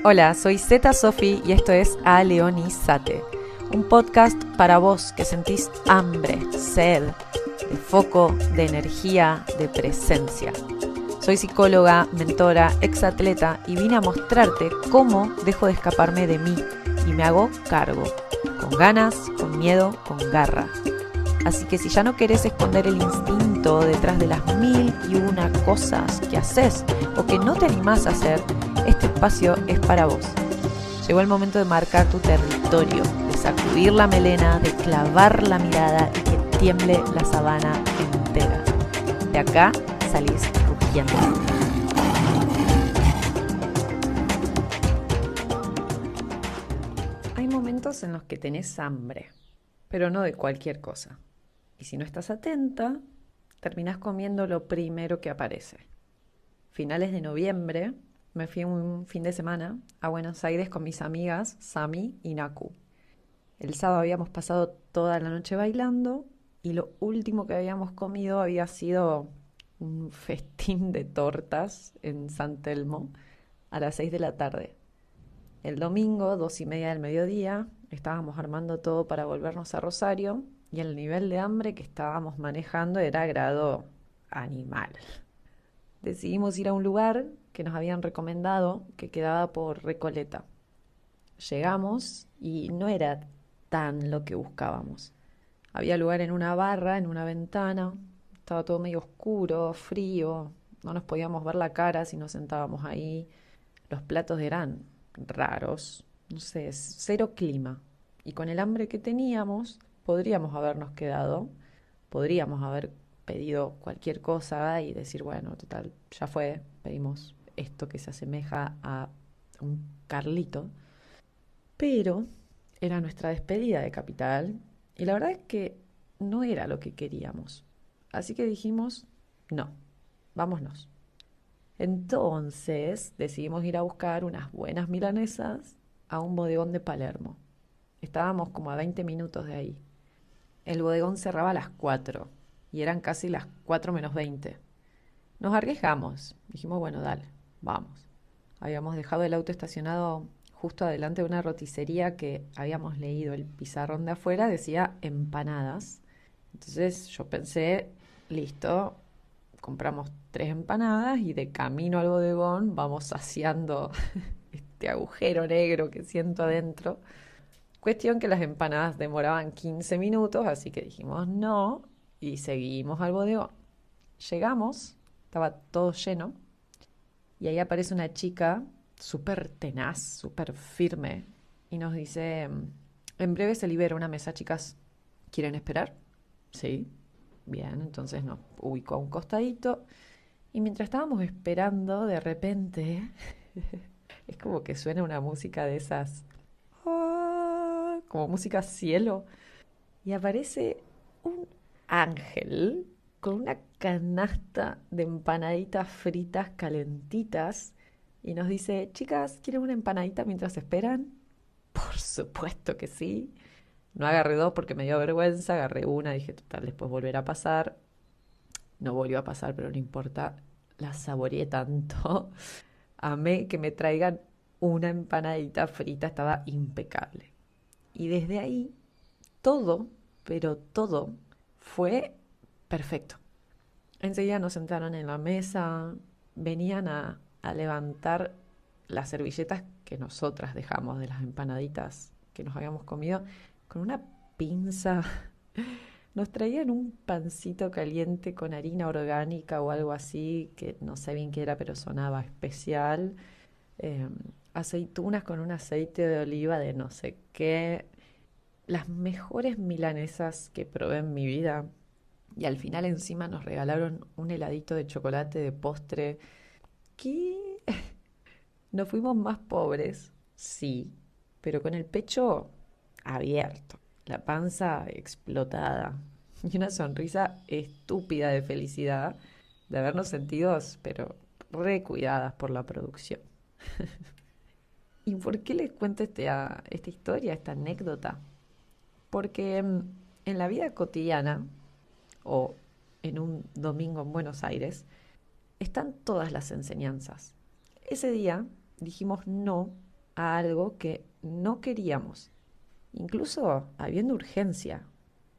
Hola, soy Zeta Sofi y esto es A Leonizate, un podcast para vos que sentís hambre, sed, de foco, de energía, de presencia. Soy psicóloga, mentora, exatleta y vine a mostrarte cómo dejo de escaparme de mí y me hago cargo, con ganas, con miedo, con garra. Así que si ya no querés esconder el instinto detrás de las 1001 cosas que haces o que no te animás a hacer, este espacio es para vos. Llegó el momento de marcar tu territorio, de sacudir la melena, de clavar la mirada y que tiemble la sabana entera. De acá salís rugiendo. Hay momentos en los que tenés hambre, pero no de cualquier cosa. Y si no estás atenta, terminás comiendo lo primero que aparece. Finales de noviembre me fui un fin de semana a Buenos Aires con mis amigas Sami y Naku. El sábado habíamos pasado toda la noche bailando y lo último que habíamos comido había sido un festín de tortas en San Telmo a las 6 de la tarde. El domingo, 2:30 del mediodía, estábamos armando todo para volvernos a Rosario y el nivel de hambre que estábamos manejando era grado animal. Decidimos ir a un lugar que nos habían recomendado que quedaba por Recoleta. Llegamos y no era tan lo que buscábamos. Había lugar en una barra, en una ventana, estaba todo medio oscuro, frío, no nos podíamos ver la cara si nos sentábamos ahí. Los platos eran raros, no sé, cero clima. Y con el hambre que teníamos, podríamos habernos quedado, podríamos haber pedido cualquier cosa y decir, bueno, total, ya fue, pedimos esto que se asemeja a un Carlito. Pero era nuestra despedida de Capital y la verdad es que no era lo que queríamos. Así que dijimos, no, vámonos. Entonces decidimos ir a buscar unas buenas milanesas a un bodegón de Palermo. Estábamos como a 20 minutos de ahí. El bodegón cerraba a las 4 y eran casi las 4 menos 20. Nos arriesgamos. Dijimos, bueno, dale, vamos. Habíamos dejado el auto estacionado justo adelante de una roticería que habíamos leído el pizarrón de afuera, decía empanadas. Entonces yo pensé, listo, compramos 3 empanadas y de camino al bodegón vamos saciando este agujero negro que siento adentro. Cuestión que las empanadas demoraban 15 minutos, así que dijimos no y seguimos al bodegón. Llegamos, estaba todo lleno y ahí aparece una chica súper tenaz, súper firme y nos dice, en breve se libera una mesa, chicas, ¿quieren esperar? Sí, bien, entonces nos ubicó a un costadito y mientras estábamos esperando, de repente, es como que suena una música de esas, como música cielo, y aparece un ángel con una canasta de empanaditas fritas calentitas y nos dice, chicas, ¿quieren una empanadita mientras esperan? Por supuesto que sí. No agarré dos porque me dio vergüenza, agarré una, dije, total, después volverá a pasar. No volvió a pasar, pero no importa, la saboreé tanto. Amé que me traigan una empanadita frita, estaba impecable. Y desde ahí, todo, pero todo, fue perfecto. Enseguida nos sentaron en la mesa, venían a levantar las servilletas que nosotras dejamos de las empanaditas que nos habíamos comido con una pinza. Nos traían un pancito caliente con harina orgánica o algo así, que no sé bien qué era, pero sonaba especial. Eh, Aceitunas con un aceite de oliva de no sé qué. Las mejores milanesas que probé en mi vida. Y al final encima nos regalaron un heladito de chocolate de postre. ¿Qué? Nos fuimos más pobres, sí, pero con el pecho abierto, la panza explotada y una sonrisa estúpida de felicidad de habernos sentido, pero recuidadas por la producción. ¿Y por qué les cuento esta historia, esta anécdota? Porque en la vida cotidiana o en un domingo en Buenos Aires están todas las enseñanzas. Ese día dijimos no a algo que no queríamos, incluso habiendo urgencia.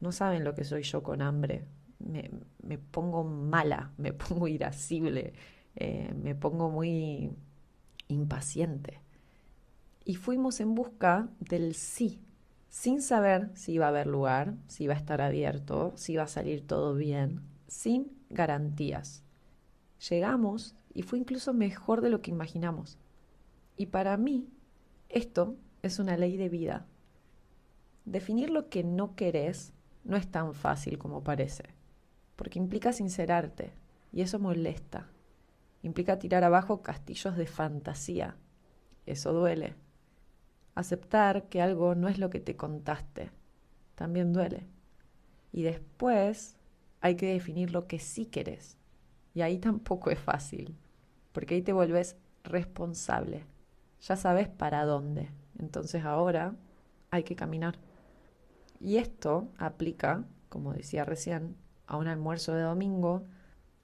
No saben lo que soy yo con hambre. Me pongo mala, me pongo irascible, me pongo muy impaciente. Y fuimos en busca del sí, sin saber si iba a haber lugar, si iba a estar abierto, si iba a salir todo bien, sin garantías. Llegamos y fue incluso mejor de lo que imaginamos. Y para mí, esto es una ley de vida. Definir lo que no querés no es tan fácil como parece, porque implica sincerarte, y eso molesta. Implica tirar abajo castillos de fantasía. Eso duele. Aceptar que algo no es lo que te contaste también duele. Y después hay que definir lo que sí querés. Y ahí tampoco es fácil, porque ahí te volvés responsable. Ya sabes para dónde. Entonces ahora hay que caminar. Y esto aplica, como decía recién, a un almuerzo de domingo,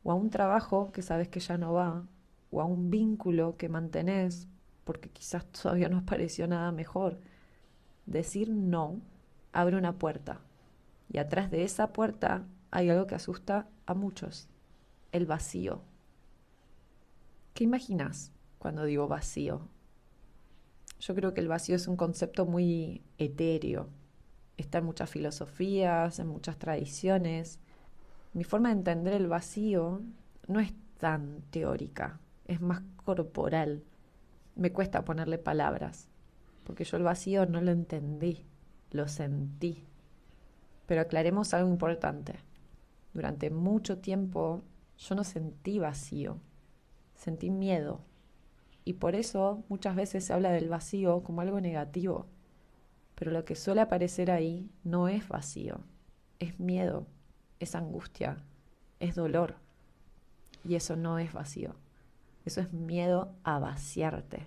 o a un trabajo que sabes que ya no va, o a un vínculo que mantenés porque quizás todavía no apareció nada mejor. Decir no abre una puerta, y atrás de esa puerta hay algo que asusta a muchos: el vacío. ¿Qué imaginas cuando digo vacío? Yo creo que el vacío es un concepto muy etéreo. Está en muchas filosofías, en muchas tradiciones. Mi forma de entender el vacío no es tan teórica, es más corporal. Me cuesta ponerle palabras, porque yo el vacío no lo entendí, lo sentí. Pero aclaremos algo importante. Durante mucho tiempo yo no sentí vacío, sentí miedo. Y por eso muchas veces se habla del vacío como algo negativo. Pero lo que suele aparecer ahí no es vacío, es miedo, es angustia, es dolor. Y eso no es vacío, eso es miedo a vaciarte.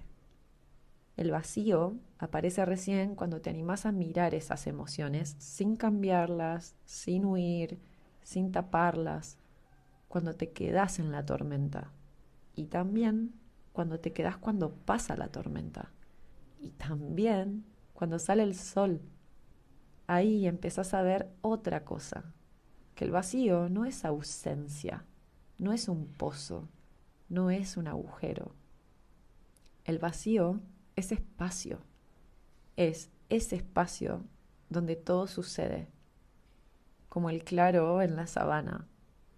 El vacío aparece recién cuando te animás a mirar esas emociones sin cambiarlas, sin huir, sin taparlas, cuando te quedás en la tormenta. Y también cuando te quedás cuando pasa la tormenta. Y también cuando sale el sol. Ahí empezás a ver otra cosa, que el vacío no es ausencia, no es un pozo, no es un agujero. El vacío es espacio, es ese espacio donde todo sucede, como el claro en la sabana.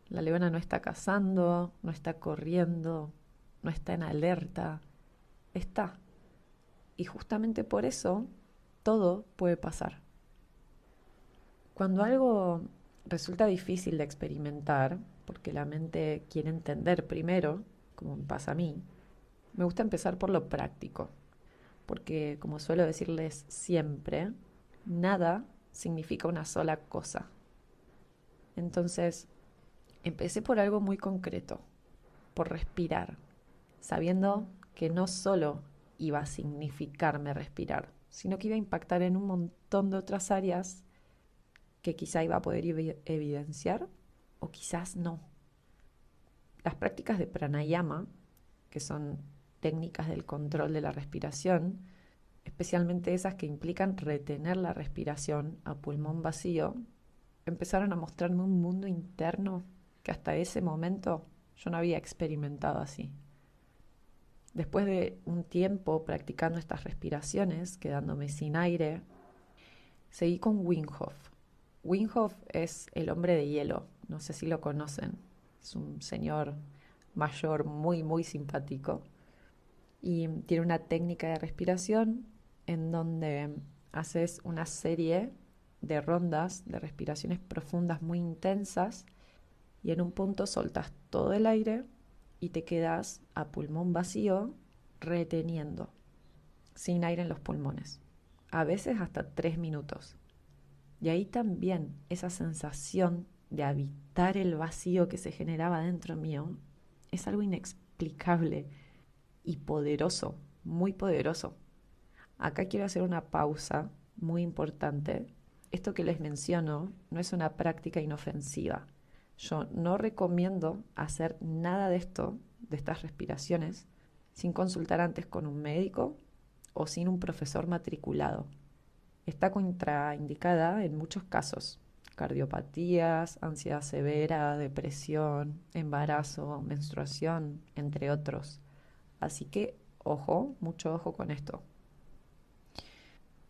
La leona no está cazando, no está corriendo, no está en alerta, está. Y justamente por eso todo puede pasar. Cuando algo resulta difícil de experimentar, porque la mente quiere entender primero, como me pasa a mí, me gusta empezar por lo práctico, porque como suelo decirles siempre, nada significa una sola cosa. Entonces, empecé por algo muy concreto, por respirar, sabiendo que no solo iba a significarme respirar, sino que iba a impactar en un montón de otras áreas que quizá iba a poder evidenciar o quizás no. Las prácticas de pranayama, que son técnicas del control de la respiración, especialmente esas que implican retener la respiración a pulmón vacío, empezaron a mostrarme un mundo interno que hasta ese momento yo no había experimentado así. Después de un tiempo practicando estas respiraciones, quedándome sin aire, seguí con Wim Hof. Wim Hof es el hombre de hielo, no sé si lo conocen. Es un señor mayor muy, muy simpático y tiene una técnica de respiración en donde haces una serie de rondas de respiraciones profundas muy intensas y en un punto soltas todo el aire y te quedas a pulmón vacío reteniendo, sin aire en los pulmones, a veces hasta 3 minutos. Y ahí también esa sensación de habitar el vacío que se generaba dentro mío es algo inexplicable y poderoso, muy poderoso. Acá quiero hacer una pausa muy importante. Esto que les menciono no es una práctica inofensiva. Yo no recomiendo hacer nada de esto, de estas respiraciones, sin consultar antes con un médico o sin un profesor matriculado. Está contraindicada en muchos casos: cardiopatías, ansiedad severa, depresión, embarazo, menstruación, entre otros. Así que ojo, mucho ojo con esto.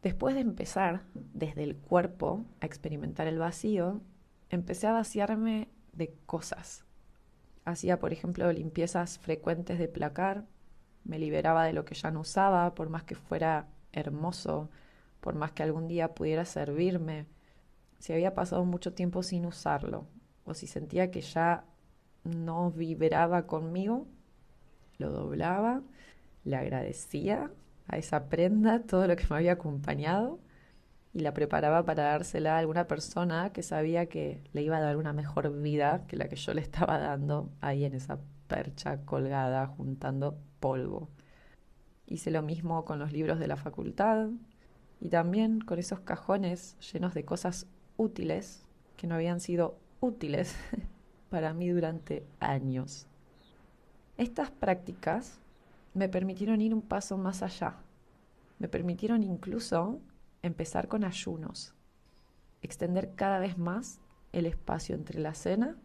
Después de empezar desde el cuerpo a experimentar el vacío, empecé a vaciarme de cosas. Hacía, por ejemplo, limpiezas frecuentes de placar, me liberaba de lo que ya no usaba, por más que fuera hermoso, por más que algún día pudiera servirme. Si había pasado mucho tiempo sin usarlo, o si sentía que ya no vibraba conmigo, lo doblaba, le agradecía a esa prenda todo lo que me había acompañado y la preparaba para dársela a alguna persona que sabía que le iba a dar una mejor vida que la que yo le estaba dando ahí en esa percha colgada juntando polvo. Hice lo mismo con los libros de la facultad y también con esos cajones llenos de cosas útiles que no habían sido útiles para mí durante años. Estas prácticas me permitieron ir un paso más allá. Me permitieron incluso empezar con ayunos, extender cada vez más el espacio entre la cena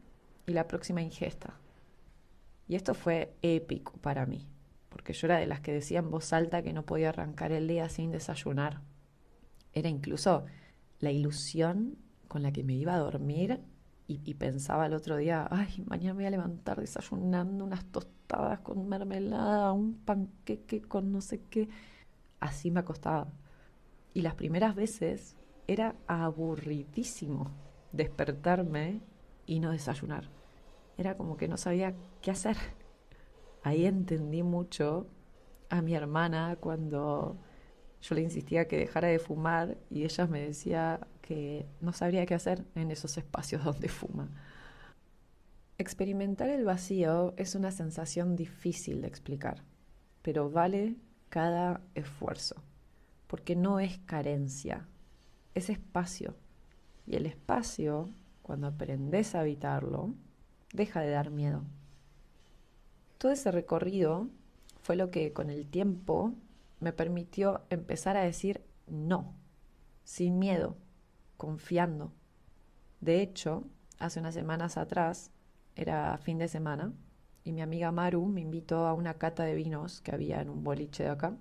y la próxima ingesta. Y esto fue épico para mí, porque yo era de las que decía en voz alta que no podía arrancar el día sin desayunar. Era incluso la ilusión con la que me iba a dormir y pensaba el otro día: ay, mañana me voy a levantar desayunando unas tostadas con mermelada, un panqueque con no sé qué. Así me acostaba. Y las primeras veces era aburridísimo despertarme y no desayunar. Era como que no sabía qué hacer. Ahí entendí mucho a mi hermana cuando yo le insistía que dejara de fumar y ella me decía que no sabría qué hacer en esos espacios donde fuma. Experimentar el vacío es una sensación difícil de explicar, pero vale cada esfuerzo, porque no es carencia, es espacio. Y el espacio, cuando aprendes a habitarlo, deja de dar miedo. Todo ese recorrido fue lo que con el tiempo me permitió empezar a decir no, sin miedo, confiando. De hecho, hace unas semanas atrás, era fin de semana, y mi amiga Maru me invitó a una cata de vinos que había en un boliche de acá.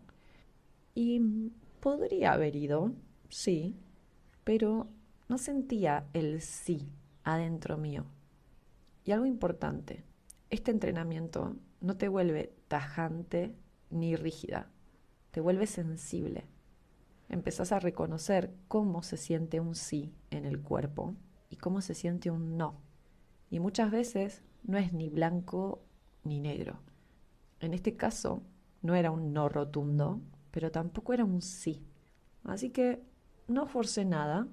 Y podría haber ido, sí, pero no sentía el sí adentro mío. Y algo importante: este entrenamiento no te vuelve tajante ni rígida, te vuelve sensible. Empezás a reconocer cómo se siente un sí en el cuerpo y cómo se siente un no. Y muchas veces no es ni blanco ni negro. En este caso no era un no rotundo, pero tampoco era un sí. Así que no forcé nada,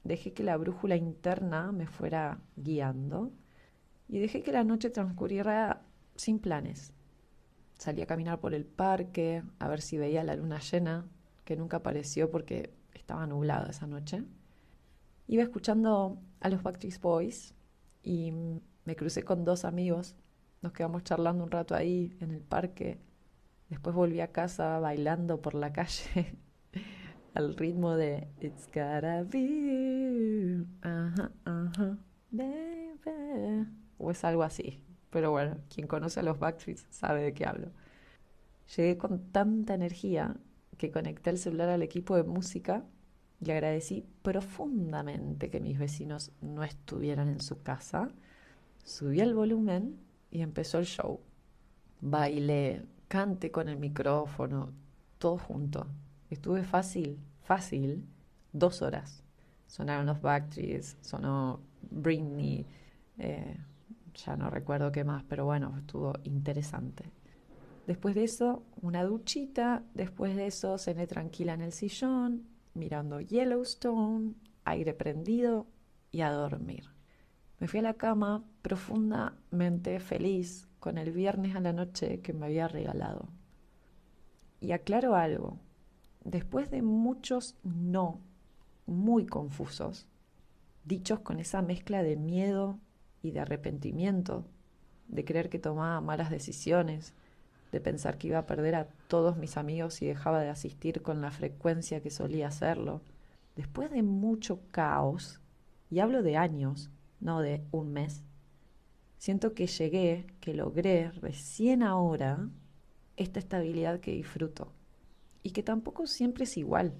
dejé que la brújula interna me fuera guiando y dejé que la noche transcurriera sin planes. Salí a caminar por el parque, a ver si veía la luna llena, que nunca apareció porque estaba nublado esa noche. Iba escuchando a los Backstreet Boys y me crucé con dos amigos. Nos quedamos charlando un rato ahí en el parque. Después volví a casa bailando por la calle al ritmo de It's gotta be you, ajá, ajá, baby. O es algo así. Pero bueno, quien conoce a los Backstreets sabe de qué hablo. Llegué con tanta energía que conecté el celular al equipo de música y agradecí profundamente que mis vecinos no estuvieran en su casa. Subí el volumen y empezó el show. Bailé, canté con el micrófono, todo junto. Estuve fácil, 2 horas. Sonaron los Backstreets, sonó Britney, ya no recuerdo qué más, pero bueno, estuvo interesante. Después de eso, una duchita. Después de eso, cené tranquila en el sillón, mirando Yellowstone, aire prendido y a dormir. Me fui a la cama profundamente feliz con el viernes a la noche que me había regalado. Y aclaro algo: después de muchos no muy confusos, dichos con esa mezcla de miedo y de arrepentimiento, de creer que tomaba malas decisiones, de pensar que iba a perder a todos mis amigos si dejaba de asistir con la frecuencia que solía hacerlo. Después de mucho caos, y hablo de años, no de un mes, siento que llegué, que logré recién ahora esta estabilidad que disfruto y que tampoco siempre es igual,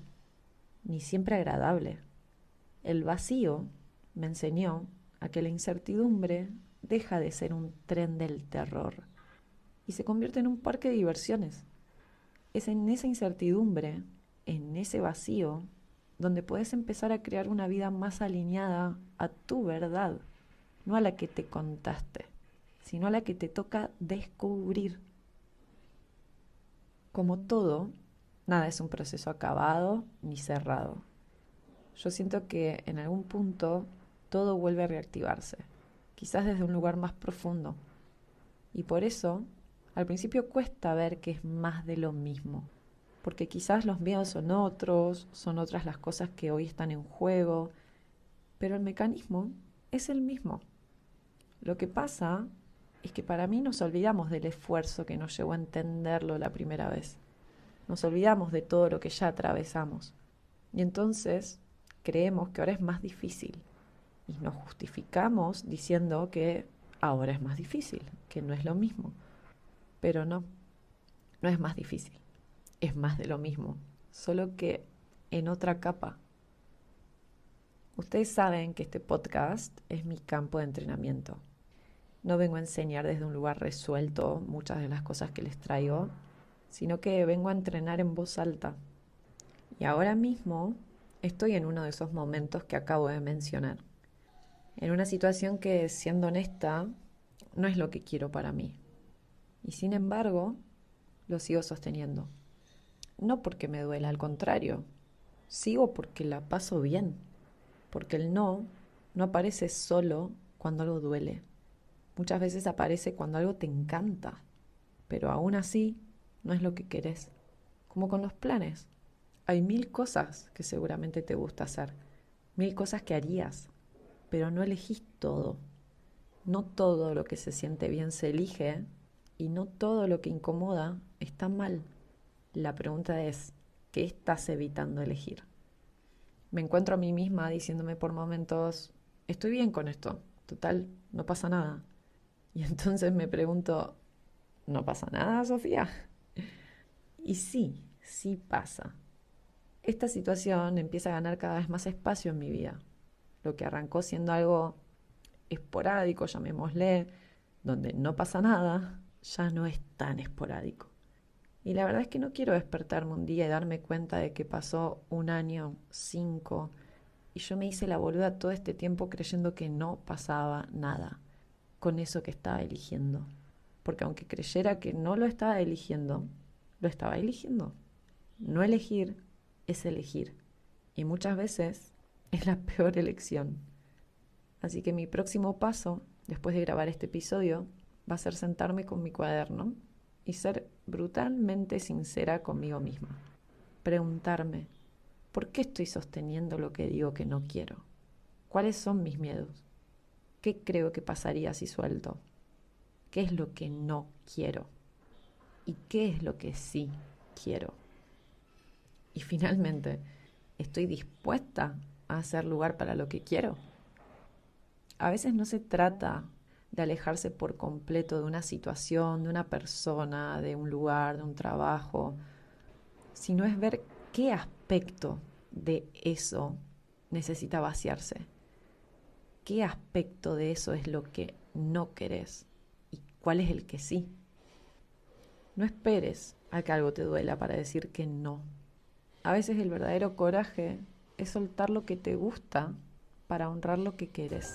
ni siempre agradable. El vacío me enseñó a que la incertidumbre deja de ser un tren del terror y se convierte en un parque de diversiones. Es en esa incertidumbre, en ese vacío, donde puedes empezar a crear una vida más alineada a tu verdad, no a la que te contaste, sino a la que te toca descubrir. Como todo, nada es un proceso acabado ni cerrado. Yo siento que en algún punto todo vuelve a reactivarse, quizás desde un lugar más profundo. Y por eso, al principio cuesta ver que es más de lo mismo, porque quizás los miedos son otras las cosas que hoy están en juego, pero el mecanismo es el mismo. Lo que pasa es que para mí nos olvidamos del esfuerzo que nos llevó a entenderlo la primera vez. Nos olvidamos de todo lo que ya atravesamos. Y entonces creemos que ahora es más difícil. Y nos justificamos diciendo que ahora es más difícil, que no es lo mismo. Pero no, no es más difícil. Es más de lo mismo, solo que en otra capa. Ustedes saben que este podcast es mi campo de entrenamiento. No vengo a enseñar desde un lugar resuelto muchas de las cosas que les traigo, sino que vengo a entrenar en voz alta. Y ahora mismo estoy en uno de esos momentos que acabo de mencionar. En una situación que, siendo honesta, no es lo que quiero para mí. Y sin embargo, lo sigo sosteniendo. No porque me duela, al contrario. Sigo porque la paso bien. Porque el no aparece solo cuando algo duele. Muchas veces aparece cuando algo te encanta. Pero aún así, no es lo que querés. Como con los planes. Hay 1000 cosas que seguramente te gusta hacer. 1000 cosas que harías. Pero no elegís todo. No todo lo que se siente bien se elige. Y no todo lo que incomoda está mal. La pregunta es, ¿qué estás evitando elegir? Me encuentro a mí misma diciéndome por momentos, estoy bien con esto, total, no pasa nada. Y entonces me pregunto, ¿no pasa nada, Sofía? Y sí, sí pasa. Esta situación empieza a ganar cada vez más espacio en mi vida. Lo que arrancó siendo algo esporádico, llamémosle, donde no pasa nada, ya no es tan esporádico. Y la verdad es que no quiero despertarme un día y darme cuenta de que pasó un año, 5, y yo me hice la boluda todo este tiempo creyendo que no pasaba nada con eso que estaba eligiendo. Porque aunque creyera que no lo estaba eligiendo, lo estaba eligiendo. No elegir es elegir. Y muchas veces es la peor elección. Así que mi próximo paso, después de grabar este episodio, va a ser sentarme con mi cuaderno y ser brutalmente sincera conmigo misma. Preguntarme, ¿por qué estoy sosteniendo lo que digo que no quiero? ¿Cuáles son mis miedos? ¿Qué creo que pasaría si suelto? ¿Qué es lo que no quiero? ¿Y qué es lo que sí quiero? Y finalmente, ¿estoy dispuesta a hacer lugar para lo que quiero? A veces no se trata de alejarse por completo de una situación, de una persona, de un lugar, de un trabajo, sino es ver qué aspecto de eso necesita vaciarse, qué aspecto de eso es lo que no querés y cuál es el que sí. No esperes a que algo te duela para decir que no. A veces el verdadero coraje es soltar lo que te gusta para honrar lo que quieres.